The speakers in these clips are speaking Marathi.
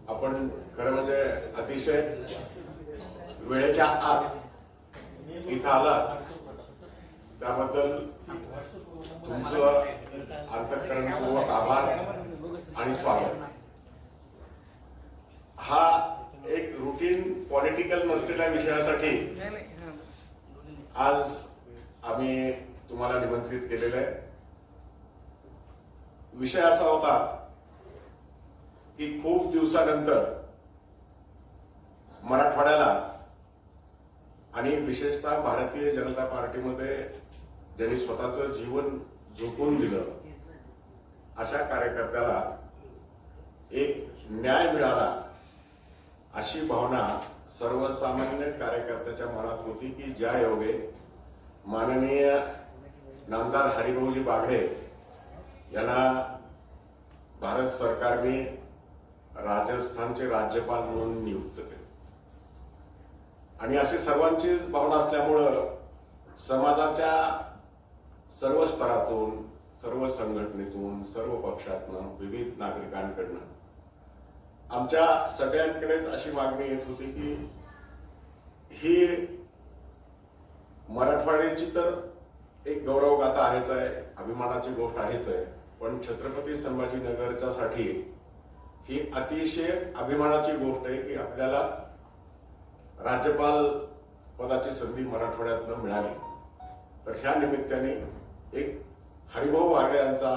आपण खरं म्हणजे अतिशय वेळेच्या आत इथं आलात त्याबद्दल तुमचं अंतःकरणपूर्वक आभार आणि स्वागत। हा एक रुटीन पॉलिटिकल नसलेल्या विषयासाठी आज आम्ही तुम्हाला निमंत्रित केलेलं आहे। विषय असा होता की खूप दिवसानंतर मराठवाड्याला आणि विशेषतः भारतीय जनता पार्टीमध्ये ज्यांनी स्वतःचं जीवन झोकून दिलं अशा कार्यकर्त्याला एक न्याय मिळाला अशी भावना सर्वसामान्य कार्यकर्त्याच्या मनात होती की ज्या योगे माननीय नामदार हरिभाऊजी बागडे यांना भारत सरकारने राजस्थानचे राज्यपाल म्हणून नियुक्त केले आणि अशी सर्वांची भावना असल्यामुळं समाजाच्या सर्व स्तरातून, सर्व संघटनेतून, सर्व पक्षातून, विविध नागरिकांकडून आमच्या सगळ्यांकडेच अशी मागणी येत होती की ही मराठवाड्याची तर एक गौरवगाथा आहेच आहे, अभिमानाची गोष्ट आहेच आहे, पण छत्रपती संभाजीनगरच्या साठी ही अतिशय अभिमानाची गोष्ट आहे की आपल्याला राज्यपाल पदाची संधी मराठवाड्यातून मिळाली। तर ह्या निमित्ताने एक हरिभाऊ बागडे यांचा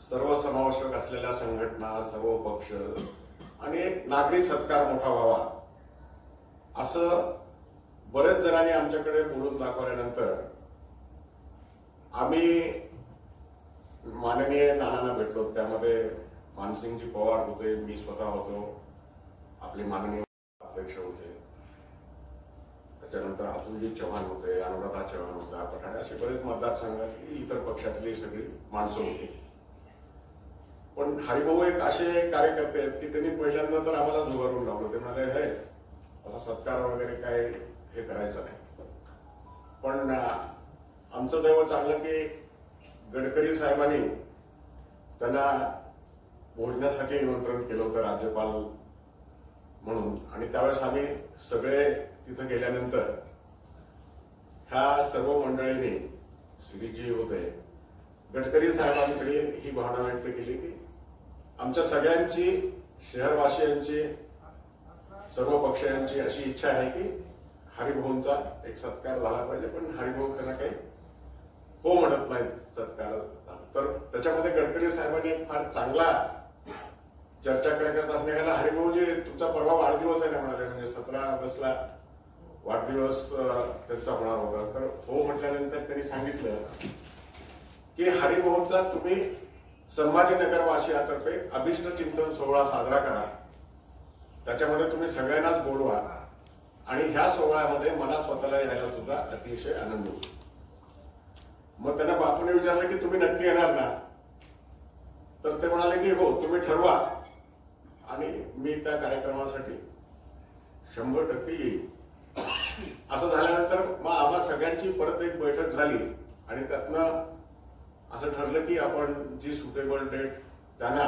सर्वसमावेशक असलेल्या संघटना, सर्व पक्ष आणि एक नागरी सत्कार मोठा व्हावा असं बरेच जणांनी आमच्याकडे बोलून दाखवल्यानंतर आम्ही माननीय नानांना भेटलो। त्यामध्ये मानसिंगजी पवार होते, मी स्वतः होतो, आपले माननीय अध्यक्ष होते, त्याच्यानंतर अतुलजी चव्हाण होते, अनुराधा चव्हाण होता, पठाणे, असे बरेच मतदारसंघातली इतर पक्षातली सगळी माणसं होती। पण हरिभाऊ एक असे कार्यकर्ते आहेत की त्यांनी पहिल्यांदा तर आम्हाला जुगारून लावलं। ते म्हणाले हे असा सत्कार वगैरे काय हे करायचं नाही। पण आमचं दैव चांगलं की गडकरी साहेबांनी त्यांना भोजनासाठी निमंत्रण केलं होतं राज्यपाल म्हणून आणि त्यावेळेस आम्ही सगळे तिथे गेल्यानंतर ह्या सर्व मंडळींनी, श्रीजी होते, गडकरी साहेबांकडे ही भावना व्यक्त केली की आमच्या सगळ्यांची, शहरवासियांची, सर्व पक्षांची अशी इच्छा आहे की हरिभाऊंचा एक सत्कार झाला पाहिजे, पण हरिभाऊ त्यांना काही हो म्हणत नाही सत्कार। तर त्याच्यामध्ये गडकरी साहेबांनी एक फार चांगला चर्चा करत असण्याला हरिभाऊजी तुमचा परवा वाढदिवस आहे ना म्हणाले, म्हणजे 17 ऑगस्टला वाढदिवस त्यांचा होणार होता। तर हो म्हटल्यानंतर त्यांनी सांगितलं की हरिभाऊंचा तुम्ही संभाजीनगरवासियांतर्फे अभिष्ट चिंतन सोहळा साजरा करा, त्याच्यामध्ये तुम्ही सगळ्यांनाच बोलवा आणि ह्या सोहळ्यामध्ये मला स्वतःला यायला सुद्धा अतिशय आनंद होतो। मग त्यांना बापूने विचारलं की तुम्ही नक्की येणार ना? तर ते म्हणाले की हो, तुम्ही ठरवा आणि मी त्या कार्यक्रमासाठी 100% येईल। असं झाल्यानंतर मग आम्हा सगळ्यांची परत एक बैठक झाली आणि त्यातनं असं ठरलं की आपण जी सुटेबल डेट त्यांना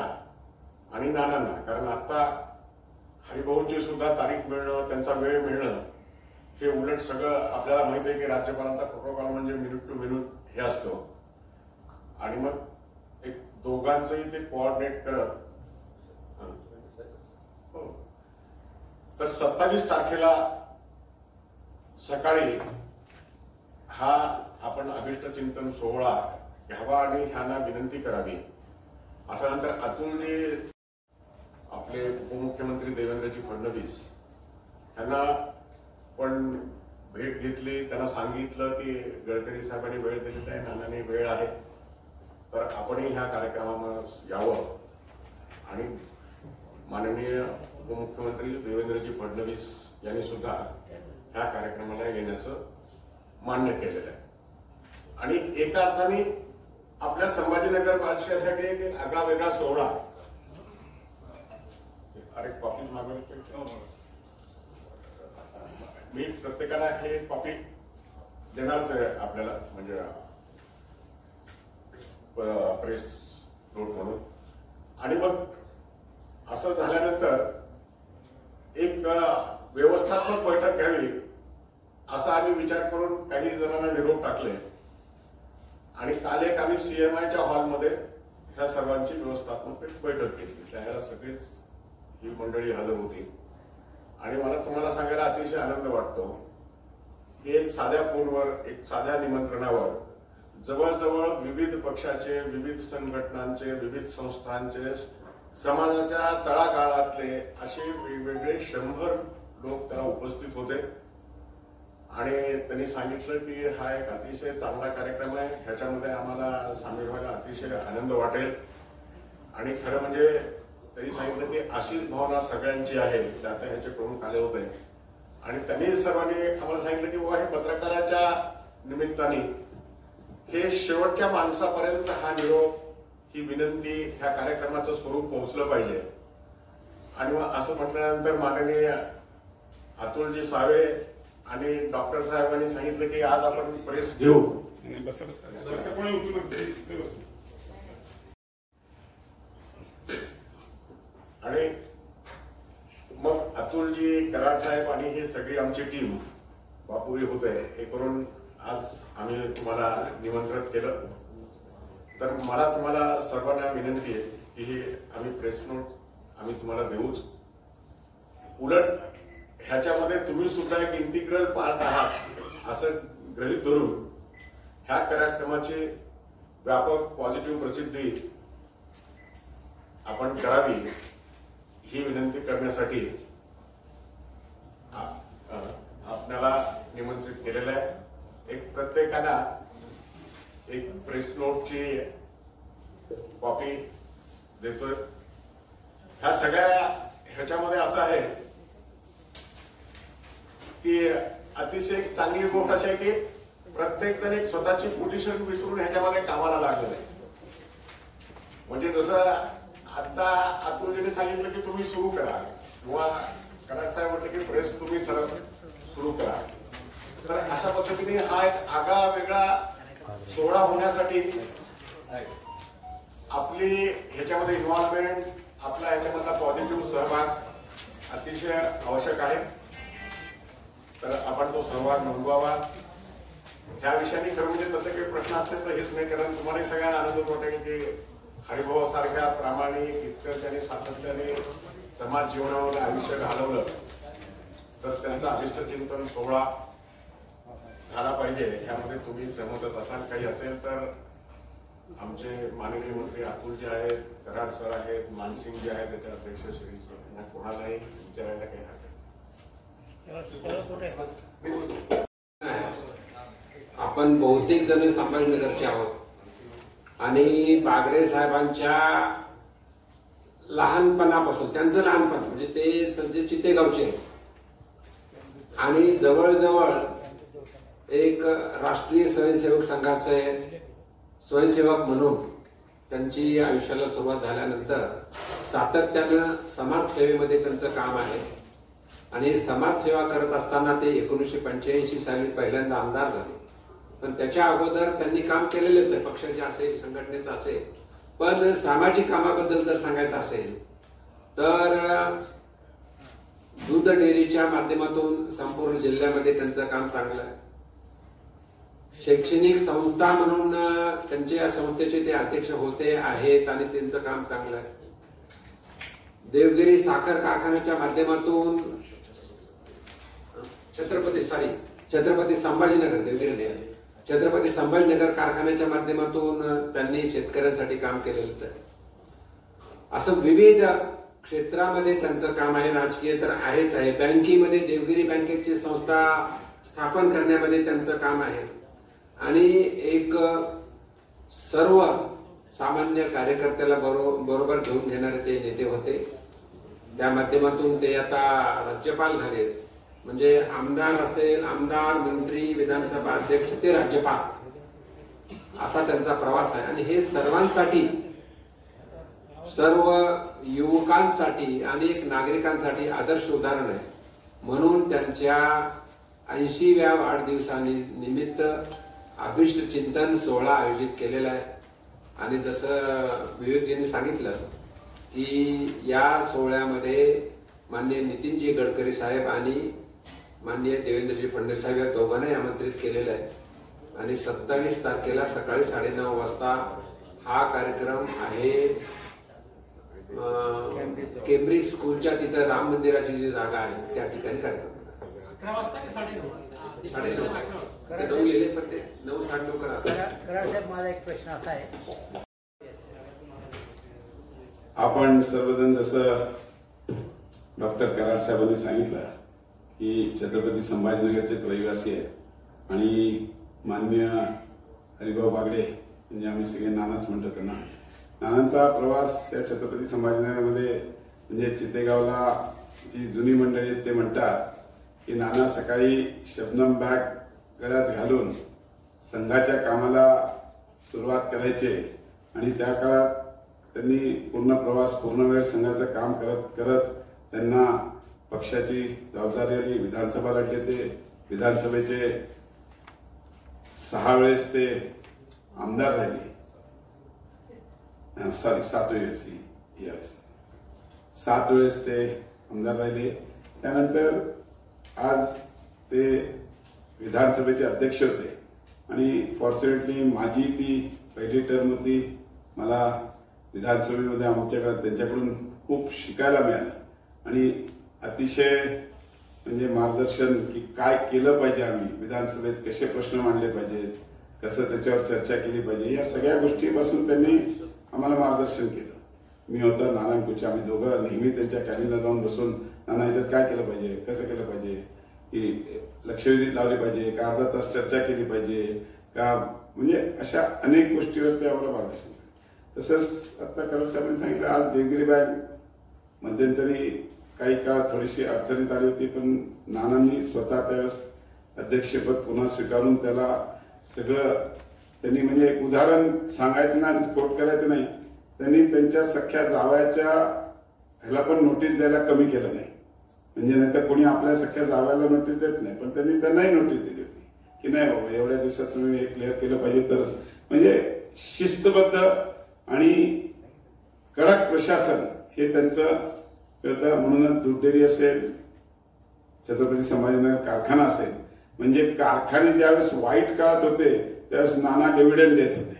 आणि नानांना, कारण आता हरिभाऊंची सुद्धा तारीख मिळणं, त्यांचा वेळ मिळणं हे उलट सगळं आपल्याला माहिती आहे की राज्यपालांचा प्रोटोकॉल म्हणजे मिनिट टू मिनिट हे असतो आणि मग एक दोघांचंही ते कोऑर्डिनेट करत तर 27 तारखेला सकाळी हा आपण अभिष्ट चिंतन सोहळा घ्यावा आणि ह्यांना विनंती करावी असं नंतर अतुलजी, आपले उपमुख्यमंत्री देवेंद्रजी फडणवीस यांना पण भेट घेतली, त्यांना सांगितलं की गडकरी साहेबांनी वेळ दिलेला आहे, नानांनी वेळ आहे, तर आपणही ह्या कार्यक्रमामध्ये यावं आणि माननीय उपमुख्यमंत्री देवेंद्रजी फडणवीस यांनी सुद्धा ह्या कार्यक्रमाला येण्याचं मान्य केलेलं आहे। आणि एका अर्थाने आपल्या संभाजीनगर वासियांसाठी एक आगळा वेगळा सोहळा, अरे कॉपी मागवली, मी प्रत्येकाला हे कॉपी देणारच आहे आपल्याला, म्हणजे प्रेस नोट म्हणून। आणि मग असं झाल्यानंतर एक व्यवस्थात्मक बैठक घ्यावी असा आम्ही विचार करून काही जणांना निरोप टाकले आणि काल एक आम्ही CMIच्या हॉलमध्ये ह्या सर्वांची व्यवस्थात्मक बैठक घेतली. त्याला सगळीच ही मंडळी हजर होती आणि मला तुम्हाला सांगायला अतिशय आनंद वाटतो की एक साध्या फोनवर, एक साध्या निमंत्रणावर जवळजवळ विविध पक्षाचे, विविध संघटनांचे, विविध संस्थांचे, समाजाच्या तळागाळातले असे वेगवेगळे 100 लोक त्याला उपस्थित होते आणि त्यांनी सांगितलं की हा एक अतिशय चांगला कार्यक्रम आहे, ह्याच्यामध्ये आम्हाला सामील व्हायला अतिशय आनंद वाटेल. आणि खरं म्हणजे त्यांनी सांगितलं की अशीच भावना सगळ्यांची आहे. आता ह्याचे प्रमुख आले होते आणि त्यांनी सर्वांनी आम्हाला सांगितलं की बाबा हे पत्रकाराच्या निमित्ताने हे शेवटच्या माणसापर्यंत हा निरोप, ही विनंती, ह्या कार्यक्रमाचं स्वरूप पोहोचलं पाहिजे. आणि मग असं म्हटल्यानंतर माननीय अतुलजी सावे आणि डॉक्टर साहेबांनी सांगितलं की आज आपण प्रेस घेऊ. आणि मग अतुलजी, कराड साहेब आणि ही सगळी आमची टीम बापुरी होते हे करून आज आम्ही तुम्हाला निमंत्रित केलं. तर मला तुम्हाला सर्वांना विनंती आहे की हे आम्ही प्रेस नोट आम्ही तुम्हाला देऊच. उलट ह्याच्यामध्ये तुम्ही सुद्धा एक इंटिग्रल पार्ट आहात असं गृहीत धरून ह्या कार्यक्रमाची व्यापक पॉझिटिव्ह प्रसिद्धी आपण करावी ही विनंती करण्यासाठी आपल्याला निमंत्रित केलेलं आहे. एक प्रत्येकाला एक प्रेस नोटची कॉपी देतोय. ह्या सगळ्या ह्याच्यामध्ये असं आहे की अतिशय चांगली गोष्ट अशी आहे की प्रत्येक जण एक स्वतःची पोझिशन विसरून ह्याच्यामध्ये कामाला लागलेलं आहे. म्हणजे जसं आता अतुलजीने सांगितलं की तुम्ही सुरू करा किंवा कराड साहेब म्हटलं की प्रेस तुम्ही सरळ सुरू करा. तर अशा पद्धतीने हा एक आगळा वेगळा सोहळा होण्यासाठी आपली ह्याच्यामध्ये इन्व्हॉल्वमेंट, आपला ह्याच्यामधला पॉझिटिव्ह सहभाग अतिशय आवश्यक आहे. तर आपण तो सहभाग नोंदवावा. ह्या विषयाने खरं म्हणजे तसं काही प्रश्न असल्याचं हेच नाही, कारण तुम्हाला सगळ्यांना आनंद वाटेल की हरिभाऊ सारख्या प्रामाणिक, इतकं त्यांनी सातत्याने समाज जीवनावर आयुष्य घालवलं तर त्यांचा अभिष्ट चिंतन सोहळा झाला पाहिजे. ह्यामध्ये तुम्ही सहमतच असाल. काही असेल तर आमचे माननीय मंत्री अतुलजी आहेत, कराड सर आहेत, मानसिंगजी आहेत, त्याचे अध्यक्ष श्री कोणालाही विचारायला काही हरकत. आपण बहुतेक जण संभाजीनगरचे आहोत आणि बागडे साहेबांच्या लहानपणापासून, त्यांचं लहानपण म्हणजे ते सध्या चितेगावचे आणि जवळजवळ एक राष्ट्रीय स्वयंसेवक संघाचे स्वयंसेवक म्हणून त्यांची आयुष्याला सुरुवात झाल्यानंतर सातत्यानं समाजसेवेमध्ये त्यांचं काम आहे आणि समाजसेवा करत असताना ते 1985 साली पहिल्यांदा आमदार झाले. पण त्याच्या अगोदर त्यांनी काम केलेलेच आहे, पक्षाचे असेल, संघटनेचं असेल. पण सामाजिक कामाबद्दल जर सांगायचं असेल तर दूध डेअरीच्या माध्यमातून संपूर्ण जिल्ह्यामध्ये त्यांचं काम चांगलं आहे. शैक्षणिक संस्था म्हणून त्यांच्या या संस्थेचे ते अध्यक्ष होते आहेत आणि त्यांचं काम चांगलं आहे. देवगिरी साखर कारखान्याच्या माध्यमातून छत्रपती संभाजीनगर, देवगिरी छत्रपती संभाजीनगर कारखान्याच्या माध्यमातून त्यांनी शेतकऱ्यांसाठी काम केलेलंच आहे. असं विविध क्षेत्रामध्ये त्यांचं काम आहे. राजकीय तर आहेच आहे. बँकेमध्ये देवगिरी बँकेची संस्था स्थापन करण्यामध्ये त्यांचं काम आहे आणि एक सर्व सामान्य कार्यकर्त्याला बरोबर घेऊन घेणारे ते नेते होते. त्या माध्यमातून ते आता राज्यपाल झाले. म्हणजे आमदार असेल, आमदार, मंत्री, विधानसभा अध्यक्ष ते राज्यपाल असा त्यांचा प्रवास आहे. आणि हे सर्वांसाठी, सर्व युवकांसाठी आणि एक नागरिकांसाठी आदर्श उदाहरण आहे. म्हणून त्यांच्या 80व्या वाढदिवसानिमित्त अभिष्ट चिंतन सोहळा आयोजित केलेला आहे. आणि जसं विवेकजींनी सांगितलं की या सोहळ्यामध्ये माननीय नितीनजी गडकरी साहेब आणि माननीय देवेंद्रजी फडणवीस साहेब या दोघांनाही आमंत्रित केलेलं आहे आणि 27 तारखेला सकाळी 9:30 वाजता हा कार्यक्रम आहे केम्ब्रिज स्कूलच्या तिथं राम मंदिराची जी जागा आहे त्या ठिकाणी कार्यक्रम 11 वाजता की 9:30? 9:30 लिहिले पण ते 9:09 करा. कराड साहेब, माझा एक प्रश्न असा आहे, आपण सर्वजण जसं डॉक्टर कराड साहेबांनी सांगितलं की छत्रपती संभाजीनगरचेच रहिवासी आहेत आणि माननीय हरिभाऊ बागडे म्हणजे आम्ही सगळे नानाच म्हणतो त्यांना. नानांचा प्रवास या छत्रपती संभाजीनगरमध्ये म्हणजे चितेगावला जी जुनी मंडळी आहेत ते म्हणतात की नाना सकाळी शबनम बॅग गळ्यात घालून संघाच्या कामाला सुरुवात करायचे आणि त्या काळात त्यांनी पूर्ण प्रवास पूर्ण वेळ संघाचं काम करत करत त्यांना पक्षाची जबाबदारी आली. विधानसभा लढले ते विधानसभेचे 6 वेळेस ते आमदार राहिले. 7 वेळेस यावेळेस 7 वेळेस ते आमदार राहिले. त्यानंतर आज ते विधानसभेचे अध्यक्ष होते आणि फॉर्च्युनेटली माझी ती पहिली टर्म होती. मला विधानसभेमध्ये आमच्याकडे त्यांच्याकडून खूप शिकायला मिळालं आणि अतिशय म्हणजे मार्गदर्शन की काय केलं पाहिजे, आम्ही विधानसभेत कसे प्रश्न मांडले पाहिजेत, कसं त्याच्यावर चर्चा केली पाहिजे, या सगळ्या गोष्टीपासून त्यांनी आम्हाला मार्गदर्शन केलं. मी होता नाना कुचे, आम्ही दोघं नेहमी त्यांच्या कॅबिनला जाऊन बसून नाना याच्यात काय केलं पाहिजे, कसं केलं पाहिजे, की लक्षवेधी लावली पाहिजे का, अर्धा तास चर्चा केली पाहिजे का, म्हणजे अशा अनेक गोष्टीवर ते आम्हाला मार्गदर्शन. तसंच आता कराड साहेबांनी सांगितलं आज देवगिरी बँक मध्यंतरी काही काळ थोडीशी अडचणीत आली होती, पण नानांनी स्वतः त्यावेळेस अध्यक्षपद पुन्हा स्वीकारून त्याला सगळं त्यांनी म्हणजे एक उदाहरण सांगायचं ना, कोट करायचं नाही, त्यांनी त्यांच्या सख्या जावयाच्या ह्याला पण नोटीस द्यायला कमी केलं नाही. म्हणजे नाही तर कोणी आपल्या सख्या जावयाला नोटीस देत नाही, पण त्यांनी त्यांनाही नोटीस दिली होती की नाही बाबा एवढ्या दिवसात तुम्ही हे क्लिअर केलं पाहिजे. तर म्हणजे शिस्तबद्ध आणि कडक प्रशासन हे त्यांचं होतं. म्हणूनच दूध डेअरी असेल, छत्रपती संभाजीनगर कारखाना असेल, म्हणजे कारखाने ज्यावेळेस वाईट काळात होते त्यावेळेस नाना डिव्हिडंड देत होते.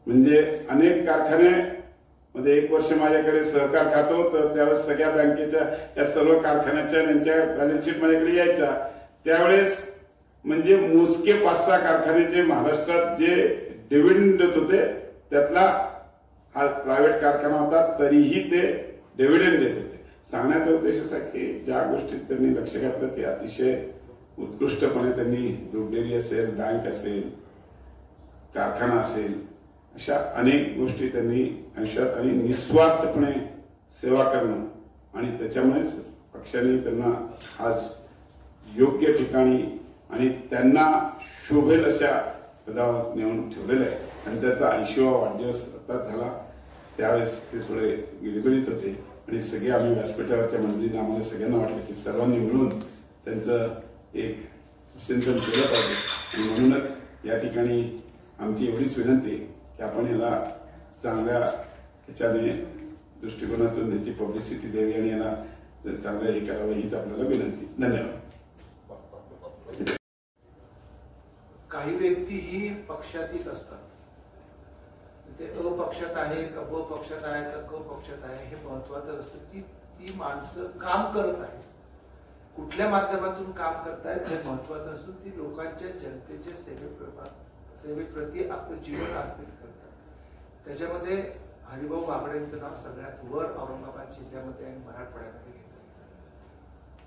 म्हणजे अनेक कारखाने मध्ये 1 वर्ष माझ्याकडे सहकार खातो, तर त्यावेळेस सगळ्या बँकेच्या या सर्व कारखान्याच्या त्यांच्या बॅलन्स शीट माझ्याकडे यायच्या. त्यावेळेस म्हणजे मोजके 5-6 कारखाने जे महाराष्ट्रात जे डिव्हिडंड देत होते त्यातला हा प्रायव्हेट कारखाना होता, तरीही ते डिव्हिडंड देत होते. सांगण्याचा उद्देश असा की ज्या गोष्टीत त्यांनी लक्ष घातलं ते अतिशय उत्कृष्टपणे त्यांनी दूध डेअरी असेल, बँक असेल, कारखाना असेल, अशा अनेक गोष्टी त्यांनी आयुष्यात आणि निस्वार्थपणे सेवा करणं आणि त्याच्यामुळेच पक्षाने त्यांना आज योग्य ठिकाणी आणि त्यांना शोभेल अशा पदावर नेऊन ठेवलेलं आहे. आणि त्याचा 80वा वाढदिवस आता झाला. त्यावेळेस ते थोडे गिळगिळीत होते आणि सगळे आम्ही व्यासपीठावरच्या मंडळींना आम्हाला सगळ्यांना वाटलं की सर्वांनी मिळून त्यांचं एक चिंतन केलं पाहिजे. आणि म्हणूनच या ठिकाणी आमची एवढीच विनंती आहे की आपण याला चांगल्या ह्याच्याने दृष्टिकोनातून ह्याची पब्लिसिटी द्यावी आणि याला चांगलं हे करावं हीच आपल्याला विनंती. धन्यवाद. काही व्यक्ती ही पक्षातीत असतात, ते अपक्षात आहे का ब पक्षात आहे का क पक्षात आहे हे महत्वाचं असतं. ती माणसं काम करत आहेत, कुठल्या माध्यमातून काम करतायत हे महत्वाचं असून ती लोकांच्या जनतेच्या सेवेप्रती आपलं जीवन अर्पित करतात. त्याच्यामध्ये हरिभाऊ बागडेंचं नाव सगळ्यात वर औरंगाबाद जिल्ह्यामध्ये आणि मराठवाड्यामध्ये घेतलं.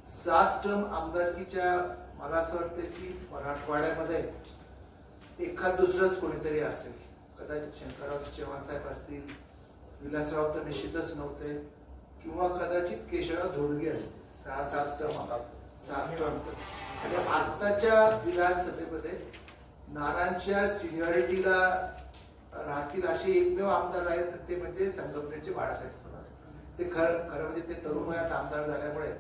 7 टर्म आमदारकीच्या मला असं वाटतं की मराठवाड्यामध्ये एखाद दुसरंच कोणीतरी असेल, कदाचित शंकरराव चव्हाण साहेब असतील, विलासराव तर निश्चितच नव्हते, किंवा कदाचित केशवराव धोडगे असतील. 6-7 टर्म. आणि आताच्या विधानसभेमध्ये नानांच्या सिनियरिटीला राहतील असे एकमेव आमदार आहेत ते म्हणजे संगमनेरचे बाळासाहेब थोरात. ते खरं म्हणजे ते तरुण वयात आमदार झाल्यामुळे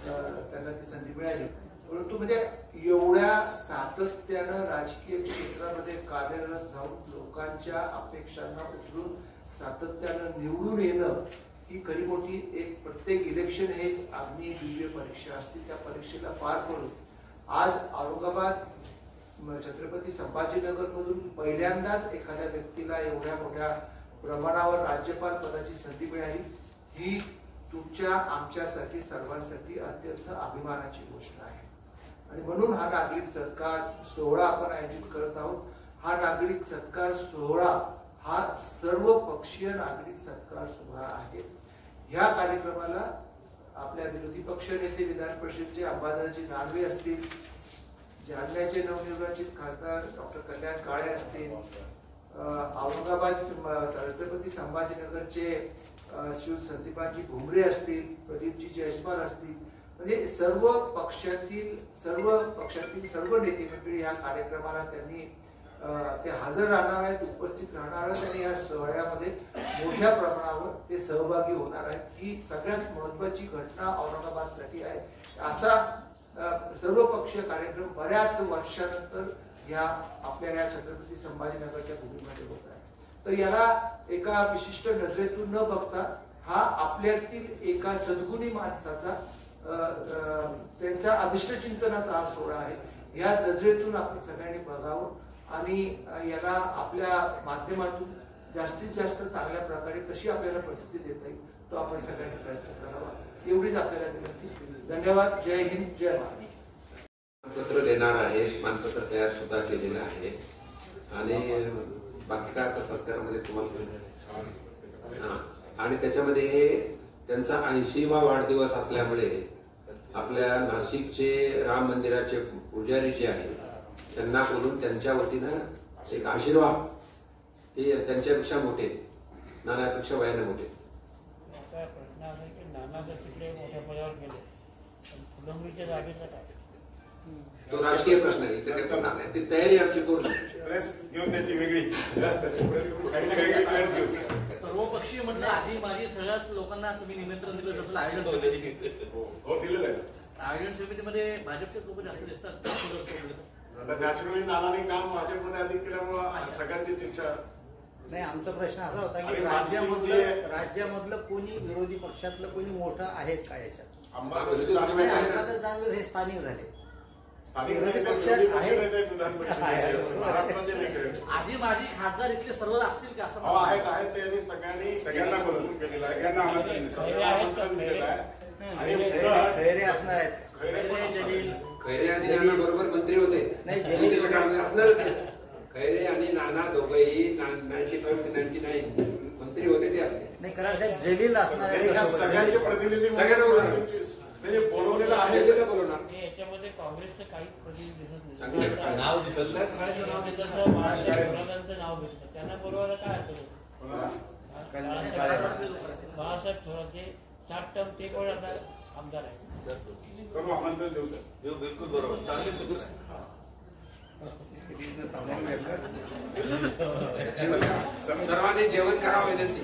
त्यांना ती संधी मिळाली. परंतु म्हणजे एवढ्या सातत्यानं राजकीय क्षेत्रामध्ये कार्यरत राहून लोकांच्या अपेक्षांना उचलून सातत्यानं निवडून येणं ही खरी मोठी एक प्रत्येक इलेक्शन हे अग्नी दिव्य परीक्षा असते. त्या परीक्षेला पार पडून आज औरंगाबाद छत्रपती संभाजीनगर मधून पहिल्यांदाच एखाद्या व्यक्तीला एवढ्या मोठ्या प्रमाणावर राज्यपाल पदाची संधी मिळाली ही तुमच्या आमच्यासाठी सर्वांसाठी अत्यंत अभिमानाची गोष्ट आहे. आणि म्हणून हा नागरिक सत्कार सोहळा आपण आयोजित करत आहोत. हा नागरिक सत्कार सोहळा हा सर्व पक्षीय नागरिक सत्कार सोहळा आहे. ह्या कार्यक्रमाला आपल्या विरोधी पक्ष नेते विधान परिषदेचे अंबादासजी दानवे असतील, जालन्याचे नवनिर्वाचित खासदार डॉक्टर कल्याण काळे असतील, औरंगाबाद छत्रपती संभाजीनगरचे श्री संदीपाजी भुमरे असतील, प्रदीपजी जयस्वाल असतील, म्हणजे सर्व पक्षातील सर्व नेते मंडळी या कार्यक्रमाला त्यांनी ते हजर राहणार आहेत, उपस्थित राहणार आहेत आणि या सोहळ्यामध्ये मोठ्या प्रमाणावर ते सहभागी होणार आहेत. ही सगळ्यात महत्वाची घटना औरंगाबादसाठी आहे. असा सर्व पक्षीय कार्यक्रम बऱ्याच वर्षानंतर या आपल्या या छत्रपती संभाजीनगरच्या भूमीमध्ये होत आहे. तर याला एका विशिष्ट नजरेतून न बघता हा आपल्यातील एका सद्गुणी माणसाचा त्यांचा अभिष्ट चिंतनाचा हा सोहळा आहे. या नजरेतून आपण सगळ्यांनी बघावं आणि याला आपल्या माध्यमातून जास्तीत जास्त चांगल्या प्रकारे कशी आपल्याला प्रसिद्धी देता येईल तो आपण सगळ्यांनी प्रयत्न करावा. एवढीच आपल्याला विनंती. धन्यवाद. जय हिंद, जय महाराष्ट्र. पत्र देणार आहे, मानपत्र तयार सुद्धा केलेलं आहे आणि बाकी काय आता सरकारमध्ये तुम्हाला आणि त्याच्यामध्ये हे त्यांचा 80वा वाढदिवस असल्यामुळे आपल्या नाशिकचे राम मंदिराचे पुजारी जे आहेत त्यांना बोलून त्यांच्या वतीनं एक आशीर्वाद ते त्यांच्यापेक्षा मोठे, नानापेक्षा वयाने मोठे. आता प्रश्न असा आहे की नाना जर तिकडे मोठ्या पदावर गेले पण फुलंब्रीच्या जागेचा काय? तो राजकीय प्रश्न आहे, इथे काही करणार नाही. ती तयारी आमची पूर्ण. प्रेस घेऊन त्याची वेगळी प्रेस घेऊन सर्वपक्षीय म्हटलं आजी माझी सगळ्याच लोकांना तुम्ही निमंत्रण दिलं जसं आयोजन समिती हो दिलेलं आहे. आयोजन समितीमध्ये भाजपचे लोक जास्त दिसतात. आता नॅचरली नानाने काम भाजपमध्ये अधिक केल्यामुळं सगळ्यांचीच इच्छा. नाही, आमचा प्रश्न असा होता आणि की राज्यामधलं कोणी विरोधी पक्षातलं कोणी मोठं आहे का याच्यात? अंबादास दानवे आहे. अंबादास दानवे हे स्थानिक झाले. स्थानिक विरोधी नेते, पक्षात विरोधी आहे. पक्षनेते विधान परिषदेचे, महाराष्ट्राचे नेते. आजी माझी खासदार इथले सर्व असतील का असं हो आहेत त्यांनी सगळ्यांना बोलवून केलेलं आहे. सगळ्यांना आमंत्रण दिलेलं आहे. आणि खैरे असणार आहेत. खैरे आणि नाना बरोबर मंत्री होते. नाही, त्यांच्या काळामध्ये असणारच आहे. खैरे आणि नाना दोघेही 95 ते 99 मंत्री होते ते असते. नाही, कराड साहेब जलील असणार आहेत. सगळ्यांचे प्रतिनिधी सगळ्यांना बोलवणार. म्हणजे बोलवलेलं आहे. जलीलला बोलवणार. याच्यामध्ये काँग्रेसचं काहीच प्रतिनिधी दिसत चांगलं नाही. नाव दिसत नाही. नाव देतात, बाळासाहेबांचं नाव दिसतं. त्यांना बोलवायला काय हरकत बाळासाहेब थोरात 7 टर्म ते पण आता आमदार आहे. करू आमंत्रण देऊ सर. बिलकुल बरोबर. चांगली सूचना आहे. सर्वांनी जेवण करावं विनंती.